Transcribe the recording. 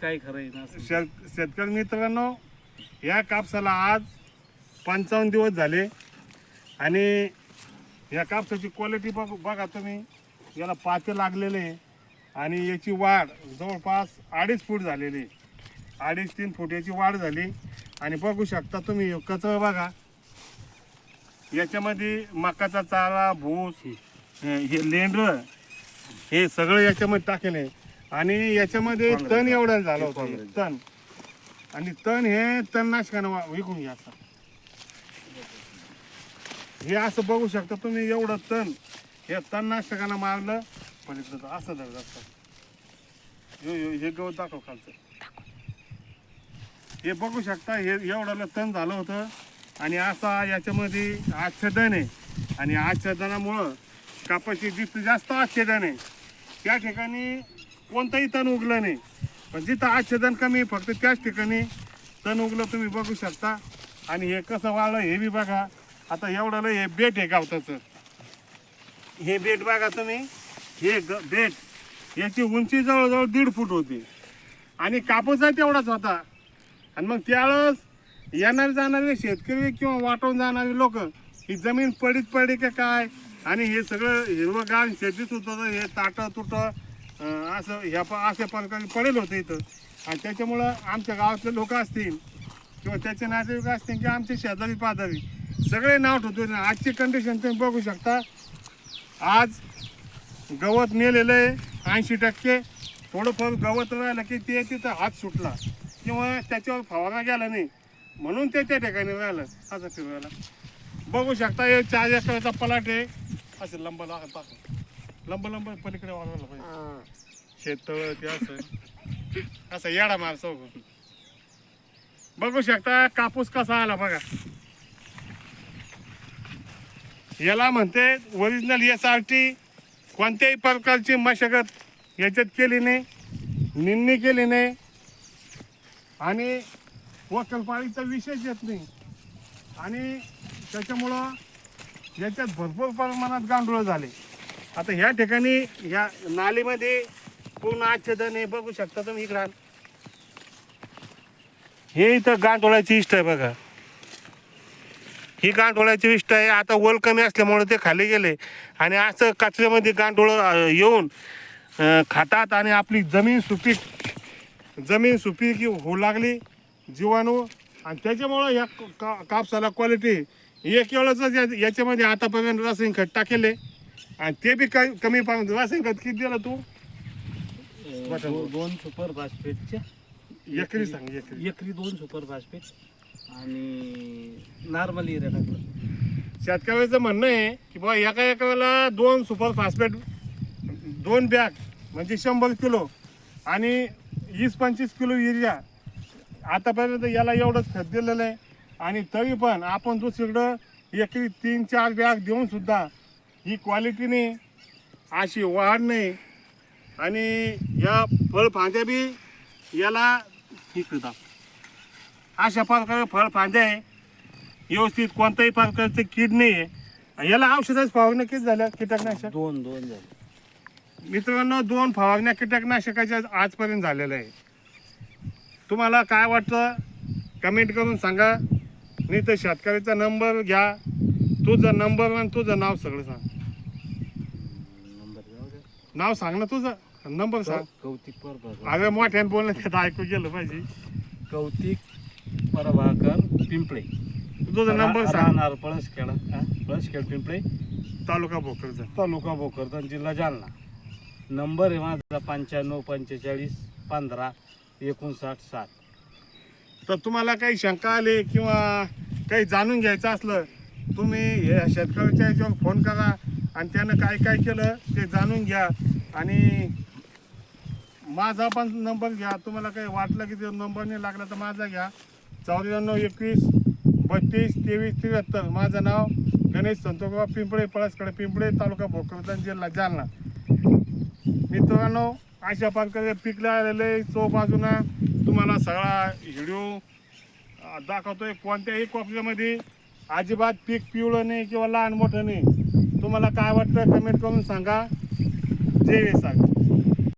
काय खरं ना शेतकरी मित्रांनो, या कापसाला आज 55 दिवस झाले आणि या कापसाची क्वालिटी बघा तुम्ही. याला पाते लागलेले आणि याची वाढ जवळपास 2.5 फूट झालेली, 2.5-3 फूट याची वाढ झाली. आणि बघू शकता तुम्ही कचरा बघा, याच्यामध्ये मकाचा चारा, भूस, हे लेंडर हे सगळं याच्यामध्ये टाकले. आणि याच्यामध्ये तण एवढं झालं होतं, तण. आणि तण हे तणनाशकानं विकून घ्या. हे असं बघू शकता तुम्ही, एवढं तण हे तणनाशकानं मारलं. पण असं धरत असतं. हे गवत दाखव खालचं, हे बघू शकता. हे एवढं तण झालं होतं आणि असा याच्यामध्ये आच्छादन आहे. आणि आच्छादनामुळं कापाची जास्त आच्छादन आहे. त्या ठिकाणी कोणतंही तण उगलं नाही, पण जिथं आच्छादन कमी फक्त त्याच ठिकाणी तण उगलं तुम्ही बघू शकता. आणि हे कसं वाळलं हे बी बघा. आता एवढं हे बेट आहे गवताचं, हे बेट बघा तुम्ही. हे बेट याची उंची जवळजवळ 1.5 फूट होती आणि कापूसही तेवढाच होता. आणि मग त्यावेळेस येणारे जाणारे शेतकरी किंवा वाटवून जाणारे लोक ही जमीन पडी का काय, आणि हे सगळं हिरवंगार शेतीत होतं, हे ताटं तुटं असं ह्या अशा प्रकारे पडेल होतं इथं. आणि त्याच्यामुळं आमच्या गावातले लोक असतील किंवा त्याचे नातेवाईक असतील किंवा आमचे शेजारी पाजारी सगळे नाव ठेवतो. आजची कंडिशन तुम्ही बघू शकता. आज गवत नेलेलं आहे 80%. थोडंफार गवत राहिलं की ते तिथं हात सुटला किंवा त्याच्यावर फवारा गेला नाही म्हणून ते त्या ठिकाणी राहिलं असं फिरवायला. बघू शकता हे 4 एकराचा पलाट आहे. असं लंब लंब पलीकडे वाढवायला पाहिजे शेततळ ते असं येडा मारसो. बघू शकता कापूस कसा आला बघा. याला म्हणते ओरिजिनल SRT. कोणत्याही प्रकारची मशागत याच्यात केली नाही, निंदणी केली नाही आणि वकलपाळीचा विषयच येत नाही. आणि त्याच्यामुळं याच्यात भरपूर प्रमाणात गांडूळ झाले. आता ह्या ठिकाणी ह्या नालीमध्ये पूर्ण आच्छादन आहे बघू शकता तुम्ही. इकडं हे इथं गांडोळाची इष्ट आहे बघा, ही गांडोळाची इष्ट आहे. आता ओल कमी असल्यामुळे ते खाली गेले आणि असं कचऱ्यामध्ये गांडोळ येऊन खातात आणि आपली जमीन सुपीक होऊ लागली जीवाणू. आणि त्याच्यामुळं या कापसाला क्वालिटी एक वेळच याच्यामध्ये आतापर्यंत रासायनिक खत टाकेले आणि ते बी कमी पाहिजे. रासायनिक खत किती दिलं तू? 2 सुपर फॉस्फेटच्या एकरी सांग. एकरी 2 सुपर फॉस्फेट आणि नॉर्मल युरिया टाकलं. शेतकऱ्याचं म्हणणं आहे की बाबा एका एकराला 2 सुपर फॉस्फेट 2 बॅग म्हणजे 100 किलो आणि 20-25 किलो युरिया आतापर्यंत याला एवढंच खत दिलेलं आहे. आणि तरी पण आपण दुसरीकडं एकरी 3-4 बॅग देऊन सुद्धा ही क्वालिटीने अशी वाढ नाही. आणि या फळफांद्या बी याला इकडं अशा प्रकारे फळफांद्या आहे व्यवस्थित, कोणत्याही प्रकारचं कीड नाही आहे. याला औषधाच फवारण्या किती झाल्या कीटकनाशक? 2 झाले मित्रांनो. 2 फवारण्या कीटकनाशकाच्या आजपर्यंत झालेल्या आहे. तुम्हाला काय वाटतं कमेंट करून सांगा. नाही तर शेतकऱ्याचा नंबर घ्या, तुझा नंबर आणि तुझं नाव सगळं सांग. नाव सांग ना तुझं, नंबर सांग. कौतिक प्रभाकर. अरे मोठ्याने बोलणं त्यात ऐकू गेलं पाहिजे. कौतिक प्रभाकर पिंपळे. तुझा नंबर सांग. पळसखेड पिंपळे, तालुका भोकरदन. तालुका भोकरदन, जिल्हा जालना. नंबर आहे माझा 9545155957. तर तुम्हाला काही शंका आली किंवा काही जाणून घ्यायचं असलं तुम्ही हे शेतकऱ्याच्या याच्यावर फोन करा आणि त्यानं काय काय केलं ते जाणून घ्या. आणि माझा पण नंबर घ्या. तुम्हाला काही वाटलं की ते नंबर नाही लागला तर माझा घ्या. 9421322373. माझं नाव गणेश संतोषराव पिंपळे, पळसखेड पिंपळे, तालुका भोकरदन, जिल्हा जालना. मित्रांनो, अशा प्रकारे पिकले आलेले चौबाजूना तुम्हाला सगळा व्हिडिओ दाखवतोय. कोणत्याही कोपऱ्यामध्ये अजिबात पीक पिवळं नाही किंवा लहान मोठं नाही. तुम्हाला काय वाटतं कमेंट करून सांगा. जय वेसाक.